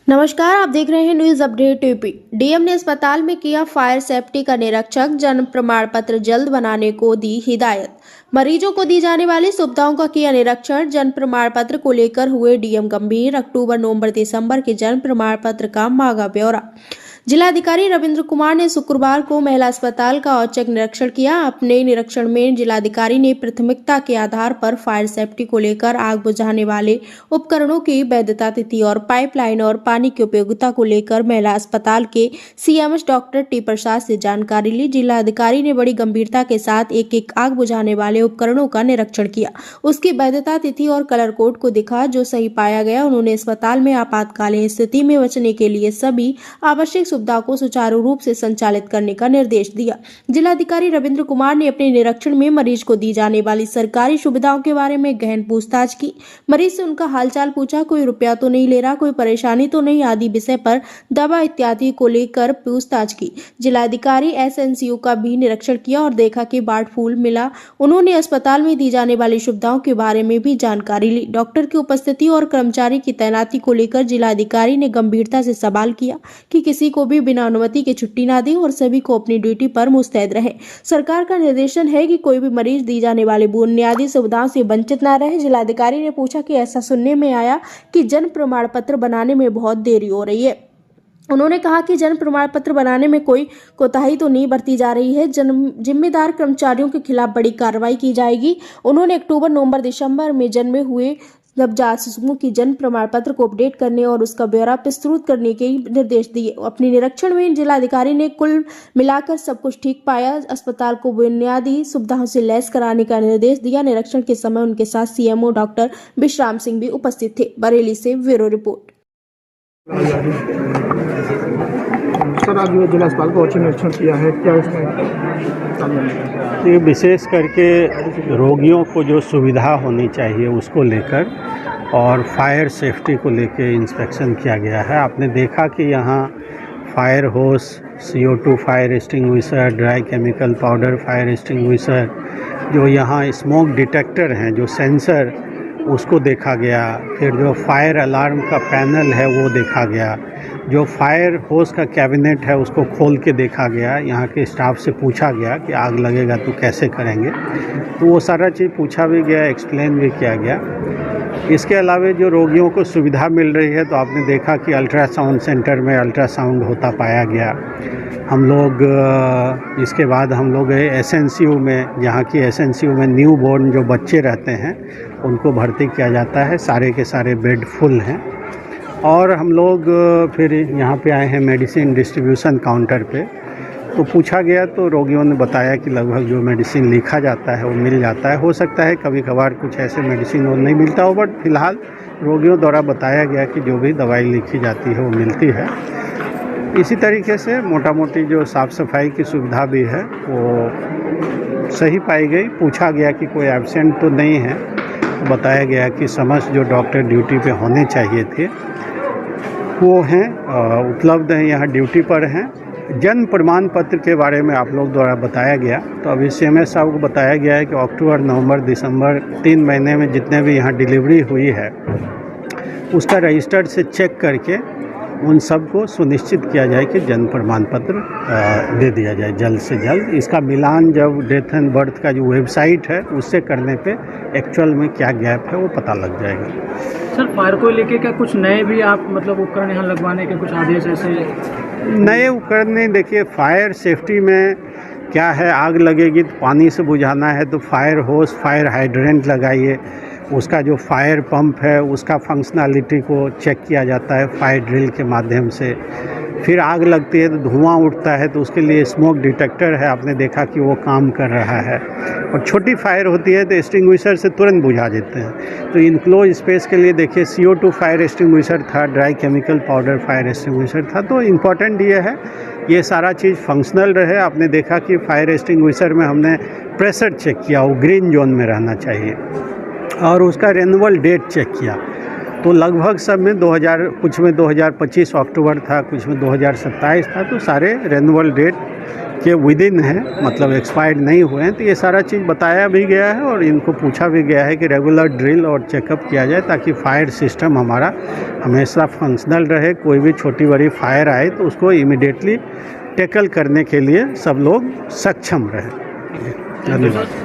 नमस्कार, आप देख रहे हैं न्यूज अपडेट यूपी। डीएम ने अस्पताल में किया फायर सेफ्टी का निरीक्षण, जन्म प्रमाण पत्र जल्द बनाने को दी हिदायत। मरीजों को दी जाने वाली सुविधाओं का किया निरीक्षण, जन्म प्रमाण पत्र को लेकर हुए डीएम गंभीर। अक्टूबर, नवंबर, दिसंबर के जन्म प्रमाण पत्र का मांगा ब्यौरा। जिलाधिकारी रविंद्र कुमार ने शुक्रवार को महिला अस्पताल का औचक निरीक्षण किया। अपने निरीक्षण में जिलाधिकारी ने प्राथमिकता के आधार पर फायर सेफ्टी को लेकर आग बुझाने वाले उपकरणों की वैधता तिथि और पाइपलाइन और पानी की उपयोगिता को लेकर महिला अस्पताल के सीएमएस डॉक्टर टी प्रसाद से जानकारी ली। जिलाधिकारी ने बड़ी गंभीरता के साथ एक आग बुझाने वाले उपकरणों का निरीक्षण किया, उसकी वैधता तिथि और कलर कोड को दिखा। जो सही पाया गया, उन्होंने अस्पताल में आपातकालीन स्थिति में बचने के लिए सभी आवश्यक सुविधा को सुचारू रूप से संचालित करने का निर्देश दिया। जिलाधिकारी रविंद्र कुमार ने अपने निरीक्षण में मरीज को दी जाने वाली सरकारी सुविधाओं के बारे में गहन पूछताछ की। मरीज से उनका हालचाल पूछा, कोई रुपया तो नहीं ले रहा, कोई परेशानी तो नहीं आदि विषय पर दवा इत्यादि को लेकर पूछताछ की। जिलाधिकारी एसएनसीयू का भी निरीक्षण किया और देखा कि बर्ड फ्लू मिला। उन्होंने अस्पताल में दी जाने वाली सुविधाओं के बारे में भी जानकारी ली। डॉक्टर की उपस्थिति और कर्मचारी की तैनाती को लेकर जिलाधिकारी ने गंभीरता से सवाल किया कि किसी को भी बिना अनुमति के छुट्टी ना दें और सभी को अपनी ड्यूटी पर मुस्तैद रहे। सरकार का निर्देशन है कि कोई भी मरीज दी जाने वाली बुनियादी सुविधाओं से वंचित ना रहे। जिलाधिकारी ने पूछा कि ऐसा सुनने में आया कि जन्म प्रमाण पत्र बनाने में बहुत देरी हो रही है। उन्होंने कहा कि जन्म प्रमाण पत्र बनाने में कोई कोताही तो नहीं बरती जा रही है। जिम्मेदार कर्मचारियों के खिलाफ बड़ी कार्रवाई की जाएगी। उन्होंने अक्टूबर, नवंबर, दिसंबर में जन्मे हुए नवजात शिशुओं की जन्म प्रमाण पत्र को अपडेट करने और उसका ब्यौरा प्रस्तुत करने के निर्देश दिए। अपने निरीक्षण में जिलाधिकारी ने कुल मिलाकर सब कुछ ठीक पाया। अस्पताल को बुनियादी सुविधाओं से लैस कराने का निर्देश दिया। निरीक्षण के समय उनके साथ सीएमओ डॉक्टर विश्राम सिंह भी उपस्थित थे। बरेली से ब्यूरो रिपोर्ट। सर, आज जिला अस्पताल को औचक निरीक्षण किया है, क्या इसमें ये विशेष करके रोगियों को जो सुविधा होनी चाहिए उसको लेकर और फायर सेफ्टी को लेकर इंस्पेक्शन किया गया है। आपने देखा कि यहाँ फायर होस, CO2 fire extinguisher, dry chemical powder fire extinguisher, जो यहाँ स्मोक डिटेक्टर हैं, जो सेंसर, उसको देखा गया। फिर जो फायर अलार्म का पैनल है वो देखा गया। जो फायर होस का कैबिनेट है उसको खोल के देखा गया। यहाँ के स्टाफ से पूछा गया कि आग लगेगा तो कैसे करेंगे, तो वो सारा चीज़ पूछा भी गया, एक्सप्लेन भी किया गया। इसके अलावा जो रोगियों को सुविधा मिल रही है, तो आपने देखा कि अल्ट्रासाउंड सेंटर में अल्ट्रासाउंड होता पाया गया। हम लोग इसके बाद हम लोग एसएनसीयू में, जहाँ की एसएनसीयू में न्यू बॉर्न जो बच्चे रहते हैं उनको भर्ती किया जाता है। सारे के सारे बेड फुल हैं। और हम लोग फिर यहाँ पे आए हैं मेडिसिन डिस्ट्रीब्यूशन काउंटर पे, तो पूछा गया तो रोगियों ने बताया कि लगभग जो मेडिसिन लिखा जाता है वो मिल जाता है। हो सकता है कभी कभार कुछ ऐसे मेडिसिन वो नहीं मिलता हो, बट फिलहाल रोगियों द्वारा बताया गया कि जो भी दवाई लिखी जाती है वो मिलती है। इसी तरीके से मोटा मोटी जो साफ़ सफाई की सुविधा भी है वो सही पाई गई। पूछा गया कि कोई एब्सेंट तो नहीं है, तो बताया गया कि समस्त जो डॉक्टर ड्यूटी पे होने चाहिए थे वो हैं, उपलब्ध हैं, यहाँ ड्यूटी पर हैं। जन्म प्रमाण पत्र के बारे में आप लोग द्वारा बताया गया, तो अभी सीएमएस साहब को बताया गया है कि अक्टूबर, नवंबर, दिसंबर 3 महीने में जितने भी यहाँ डिलीवरी हुई है उसका रजिस्टर्ड से चेक करके उन सब को सुनिश्चित किया जाए कि जन्म प्रमाण पत्र दे दिया जाए जल्द से जल्द। इसका मिलान जब डेथ एंड बर्थ का जो वेबसाइट है उससे करने पे एक्चुअल में क्या गैप है वो पता लग जाएगा। सर, फायर को लेके क्या कुछ नए भी आप मतलब उपकरण यहाँ लगवाने के कुछ आदेश ऐसे? नए उपकरण नहीं, देखिए फायर सेफ्टी में क्या है, आग लगेगी तो पानी से बुझाना है तो फायर होस, फायर हाइड्रेंट लगाइए। उसका जो फायर पंप है उसका फंक्शनैलिटी को चेक किया जाता है फायर ड्रिल के माध्यम से। फिर आग लगती है तो धुआं उठता है तो उसके लिए स्मोक डिटेक्टर है, आपने देखा कि वो काम कर रहा है। और छोटी फायर होती है तो एक्सटिंग्विशर से तुरंत बुझा देते हैं। तो इनक्लोज स्पेस के लिए देखिए CO2 फायर एक्सटिंग्विशर था, dry chemical powder fire extinguisher था। तो इम्पॉर्टेंट ये है ये सारा चीज़ फंक्शनल रहे। आपने देखा कि फायर एक्सटिंग्विशर में हमने प्रेशर चेक किया, वो ग्रीन जोन में रहना चाहिए, और उसका रेन्यूअल डेट चेक किया। तो लगभग सब में 2000, कुछ में 2025 अक्टूबर था, कुछ में 2027 था, तो सारे रेन्यूअल डेट के विदिन है, मतलब एक्सपायर्ड नहीं हुए हैं। तो ये सारा चीज़ बताया भी गया है और इनको पूछा भी गया है कि रेगुलर ड्रिल और चेकअप किया जाए ताकि फायर सिस्टम हमारा हमेशा फंक्शनल रहे। कोई भी छोटी बड़ी फायर आए तो उसको इमीडिएटली टैकल करने के लिए सब लोग सक्षम रहें। धन्यवाद।